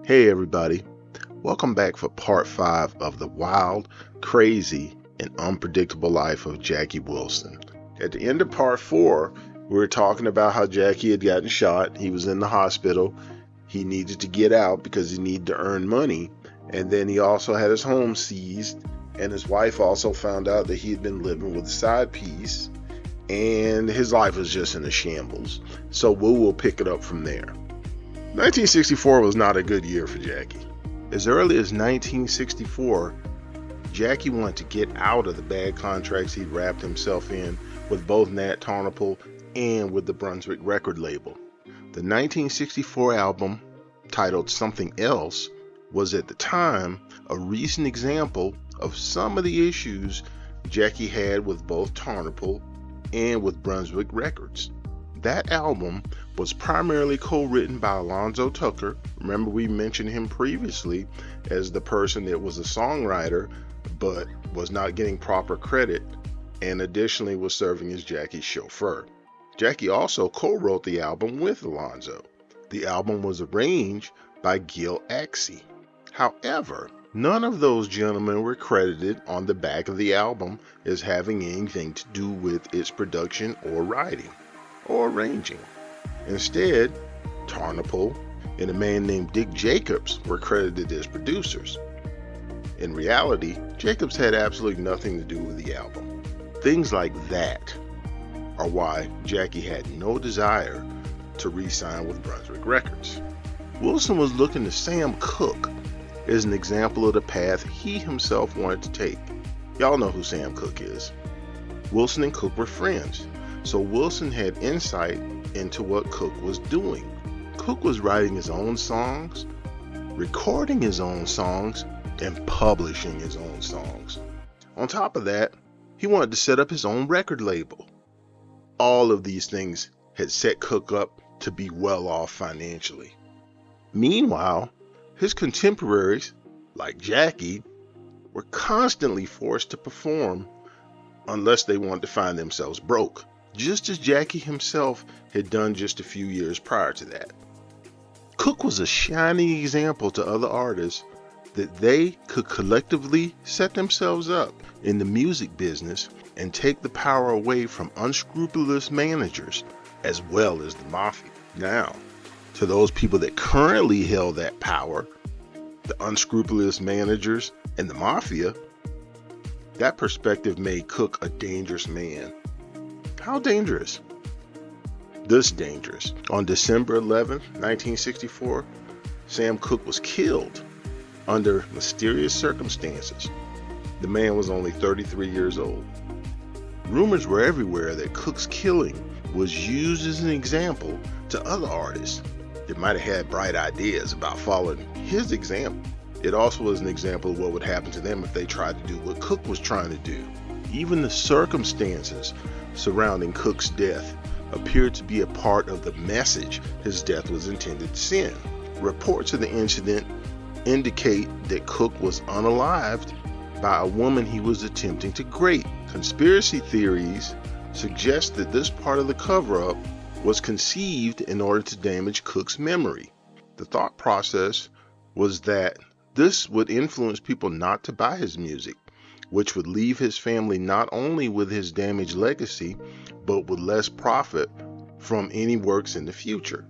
Hey everybody, welcome back for part 5 of the wild, crazy, and unpredictable life of Jackie Wilson. At the end of part 4, we were talking about how Jackie had gotten shot. He was in the hospital. He needed to get out because he needed to earn money. And then he also had his home seized. And his wife also found out that he had been living with a side piece. And his life was just in a shambles. So we will pick it up from there. 1964 was not a good year for Jackie. As early as 1964, Jackie wanted to get out of the bad contracts he'd wrapped himself in with both Nat Tarnopol and with the Brunswick record label. The 1964 album, titled Something Else, was at the time a recent example of some of the issues Jackie had with both Tarnopol and with Brunswick Records. That album was primarily co-written by Alonzo Tucker. Remember, we mentioned him previously as the person that was a songwriter but was not getting proper credit, and additionally was serving as Jackie's chauffeur. Jackie also co-wrote the album with Alonzo. The album was arranged by Gil Axey. However, none of those gentlemen were credited on the back of the album as having anything to do with its production or writing or arranging. Instead, Tarnopol and a man named Dick Jacobs were credited as producers. In reality, Jacobs had absolutely nothing to do with the album. Things like that are why Jackie had no desire to re-sign with Brunswick Records. Wilson was looking to Sam Cooke as an example of the path he himself wanted to take. Y'all know who Sam Cooke is. Wilson and Cooke were friends. So Wilson had insight into what Cooke was doing. Cooke was writing his own songs, recording his own songs, and publishing his own songs. On top of that, he wanted to set up his own record label. All of these things had set Cooke up to be well off financially. Meanwhile, his contemporaries, like Jackie, were constantly forced to perform unless they wanted to find themselves broke, just as Jackie himself had done just a few years prior to that. Cooke was a shining example to other artists that they could collectively set themselves up in the music business and take the power away from unscrupulous managers as well as the mafia. Now, to those people that currently held that power, the unscrupulous managers and the mafia, that perspective made Cooke a dangerous man. How dangerous? This dangerous. On December 11th, 1964, Sam Cooke was killed under mysterious circumstances. The man was only 33 years old. Rumors were everywhere that Cooke's killing was used as an example to other artists that might have had bright ideas about following his example. It also was an example of what would happen to them if they tried to do what Cooke was trying to do. Even the circumstances surrounding Cooke's death appeared to be a part of the message his death was intended to send. Reports of the incident indicate that Cooke was unalived by a woman he was attempting to grape. Conspiracy theories suggest that this part of the cover-up was conceived in order to damage Cooke's memory. The thought process was that this would influence people not to buy his music, which would leave his family not only with his damaged legacy, but with less profit from any works in the future.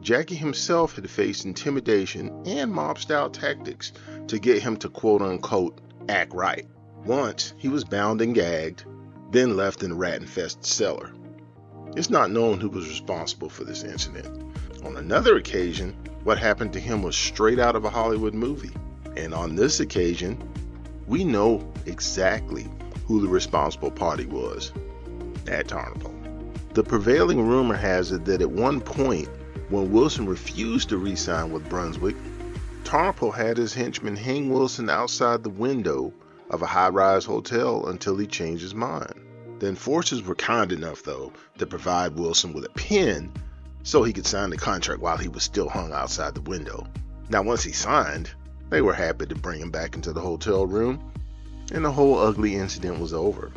Jackie himself had faced intimidation and mob-style tactics to get him to quote-unquote act right. Once, he was bound and gagged, then left in a rat-infested cellar. It's not known who was responsible for this incident. On another occasion, what happened to him was straight out of a Hollywood movie. And on this occasion, we know exactly who the responsible party was: Nat Tarnopol. The prevailing rumor has it that at one point, when Wilson refused to re-sign with Brunswick, Tarnopol had his henchmen hang Wilson outside the window of a high-rise hotel until he changed his mind. The enforcers were kind enough, though, to provide Wilson with a pen so he could sign the contract while he was still hung outside the window. Now, once he signed, they were happy to bring him back into the hotel room, and the whole ugly incident was over.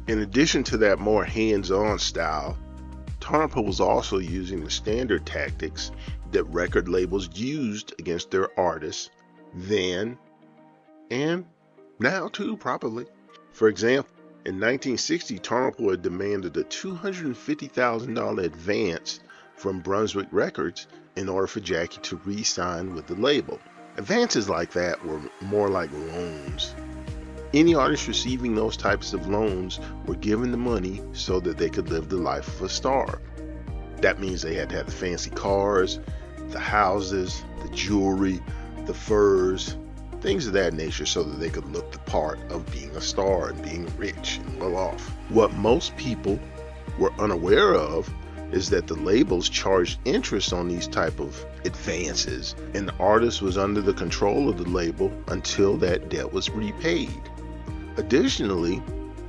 In addition to that more hands-on style, Tarnopol was also using the standard tactics that record labels used against their artists then and now too, probably. For example, in 1960, Tarnopol had demanded a $250,000 advance from Brunswick Records in order for Jackie to re-sign with the label. Advances like that were more like loans. Any artist receiving those types of loans were given the money so that they could live the life of a star. That means they had to have the fancy cars, the houses, the jewelry, the furs, things of that nature, so that they could look the part of being a star and being rich and well off. What most people were unaware of is that the labels charged interest on these type of advances, and the artist was under the control of the label until that debt was repaid. Additionally,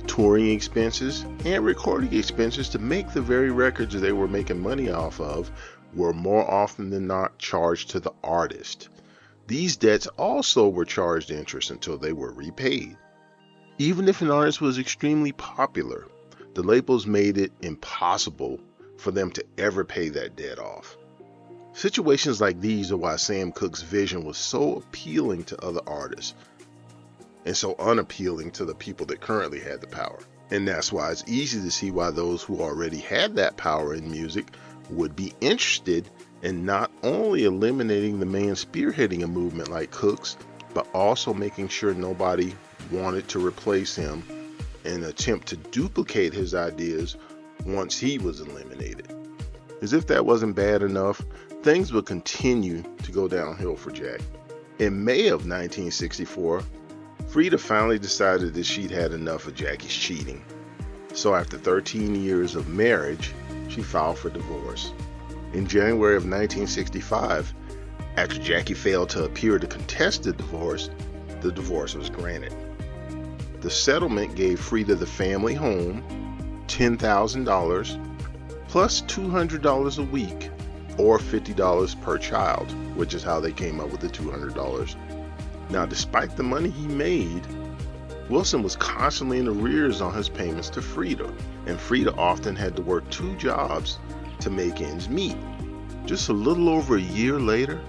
touring expenses and recording expenses to make the very records they were making money off of were more often than not charged to the artist. These debts also were charged interest until they were repaid. Even if an artist was extremely popular, the labels made it impossible for them to ever pay that debt off. Situations like these are why Sam Cooke's vision was so appealing to other artists and so unappealing to the people that currently had the power. And that's why it's easy to see why those who already had that power in music would be interested in not only eliminating the man spearheading a movement like Cooke's, but also making sure nobody wanted to replace him and attempt to duplicate his ideas once he was eliminated. As if that wasn't bad enough, things would continue to go downhill for Jack. In May of 1964, Frida finally decided that she'd had enough of Jackie's cheating. So after 13 years of marriage, she filed for divorce. In January of 1965, after Jackie failed to appear to contest the divorce was granted. The settlement gave Frida the family home, $10,000, plus $200 a week, or $50 per child, which is how they came up with the $200. Now, despite the money he made, Wilson was constantly in arrears on his payments to Frida, and Frida often had to work 2 jobs to make ends meet. Just a little over a year later,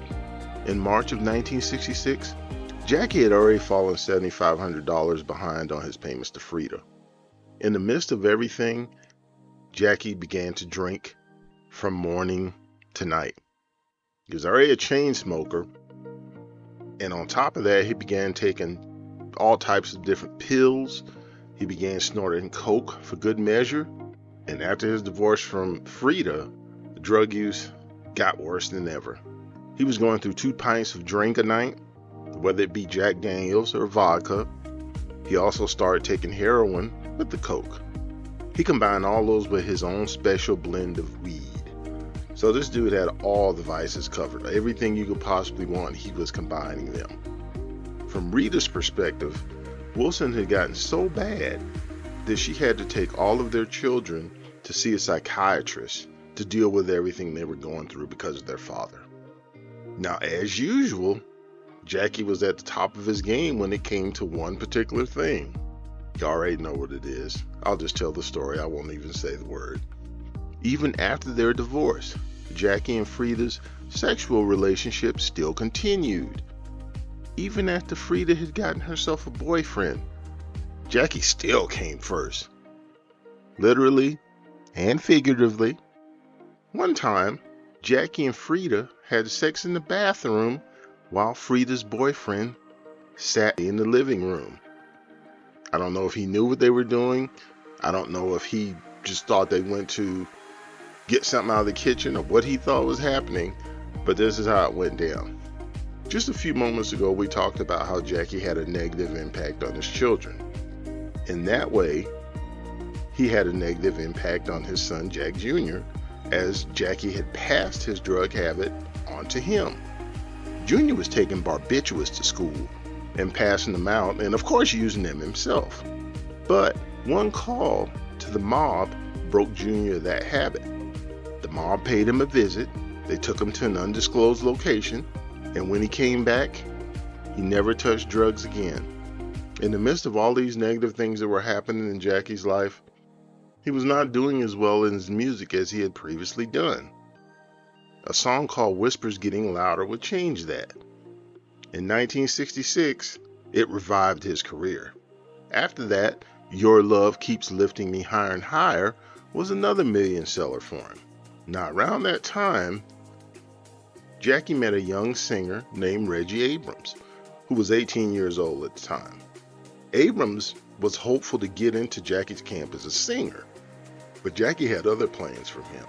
in March of 1966, Jackie had already fallen $7,500 behind on his payments to Frida. In the midst of everything, Jackie began to drink from morning to night. He was already a chain smoker, and on top of that, he began taking all types of different pills. He began snorting coke for good measure, and after his divorce from Frida, the drug use got worse than ever. He was going through 2 pints of drink a night, whether it be Jack Daniels or vodka. He also started taking heroin with the coke. He combined all those with his own special blend of weed. So this dude had all the vices covered. Everything you could possibly want, he was combining them. From Rita's perspective, Wilson had gotten so bad that she had to take all of their children to see a psychiatrist to deal with everything they were going through because of their father. Now, as usual, Jackie was at the top of his game when it came to one particular thing. You already know what it is. I'll just tell the story. I won't even say the word. Even after their divorce, Jackie and Frida's sexual relationship still continued. Even after Frida had gotten herself a boyfriend, Jackie still came first. Literally and figuratively. One time, Jackie and Frida had sex in the bathroom while Frida's boyfriend sat in the living room. I don't know if he knew what they were doing. I don't know if he just thought they went to get something out of the kitchen or what he thought was happening, but this is how it went down. Just a few moments ago, we talked about how Jackie had a negative impact on his children. In that way, he had a negative impact on his son, Jack Jr., as Jackie had passed his drug habit on to him. Junior was taking barbiturates to school and passing them out, and of course using them himself. But one call to the mob broke Junior of that habit. The mob paid him a visit. They took him to an undisclosed location, and when he came back, he never touched drugs again. In the midst of all these negative things that were happening in Jackie's life, he was not doing as well in his music as he had previously done. A song called Whispers Getting Louder would change that. In 1966, it revived his career. After that, Your Love Keeps Lifting Me Higher and Higher was another million seller for him. Now, around that time, Jackie met a young singer named Reggie Abrams, who was 18 years old at the time. Abrams was hopeful to get into Jackie's camp as a singer, but Jackie had other plans for him.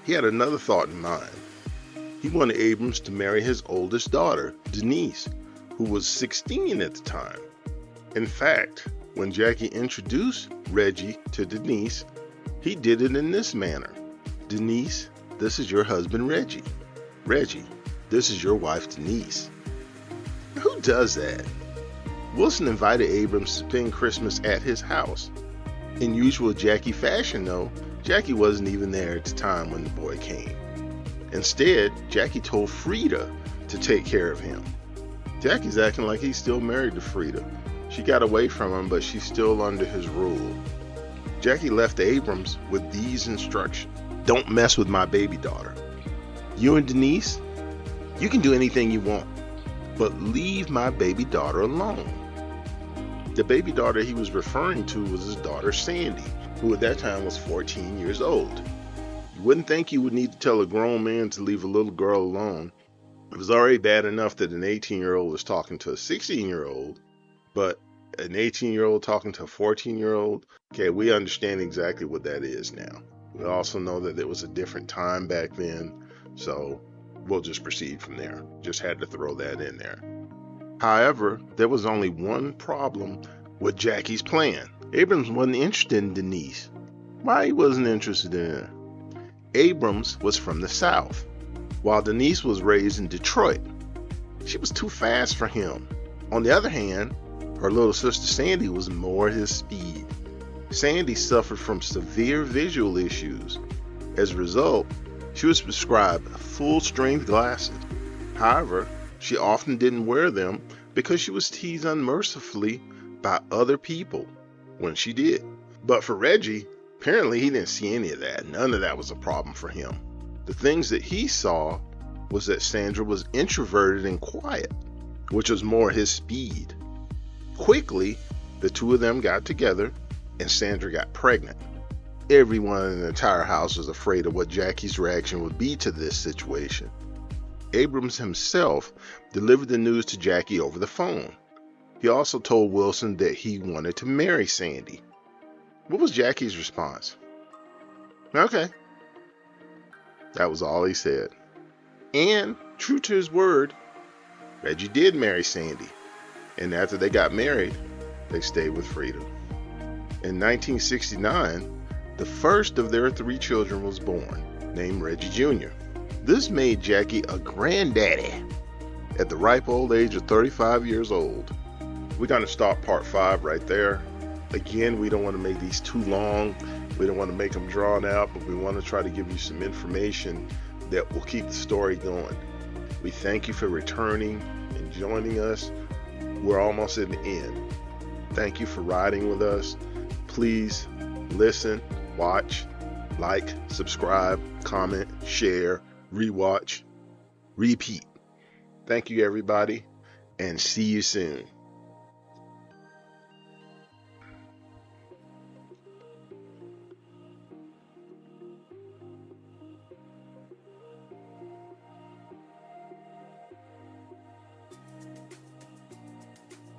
He had another thought in mind. He wanted Abrams to marry his oldest daughter, Denise, who was 16 at the time. In fact, when Jackie introduced Reggie to Denise, he did it in this manner. Denise, this is your husband, Reggie. Reggie, this is your wife, Denise. Now, who does that? Wilson invited Abrams to spend Christmas at his house. In usual Jackie fashion, though, Jackie wasn't even there at the time when the boy came. Instead, Jackie told Frida to take care of him. Jackie's acting like he's still married to Frida. She got away from him, but she's still under his rule. Jackie left Abrams with these instructions. Don't mess with my baby daughter. You and Denise, you can do anything you want, but leave my baby daughter alone. The baby daughter he was referring to was his daughter Sandy, who at that time was 14 years old. You wouldn't think you would need to tell a grown man to leave a little girl alone. It was already bad enough that an 18-year-old was talking to a 16-year-old, but an 18-year-old talking to a 14-year-old, okay, we understand exactly what that is now. We also know that it was a different time back then, so we'll just proceed from there. Just had to throw that in there. However, there was only one problem with Jackie's plan. Abrams wasn't interested in Denise. Why he wasn't interested in her? Abrams was from the South, while Denise was raised in Detroit. She was too fast for him. On the other hand, her little sister Sandy was more his speed. Sandy suffered from severe visual issues. As a result, she was prescribed full-strength glasses. However, she often didn't wear them because she was teased unmercifully by other people when she did. But for Reggie, apparently he didn't see any of that. None of that was a problem for him. The things that he saw was that Sandra was introverted and quiet, which was more his speed. Quickly, the two of them got together and Sandra got pregnant. Everyone in the entire house was afraid of what Jackie's reaction would be to this situation. Abrams himself delivered the news to Jackie over the phone. He also told Wilson that he wanted to marry Sandy. What was Jackie's response? Okay. That was all he said. And, true to his word, Reggie did marry Sandy. And after they got married, they stayed with Frida. In 1969, the first of their 3 children was born, named Reggie Jr. This made Jackie a granddaddy at the ripe old age of 35 years old. We're going to stop part 5 right there. Again, we don't want to make these too long. We don't want to make them drawn out, but we want to try to give you some information that will keep the story going. We thank you for returning and joining us. We're almost at the end. Thank you for riding with us. Please listen, watch, like, subscribe, comment, share, rewatch, repeat. Thank you, everybody, and see you soon.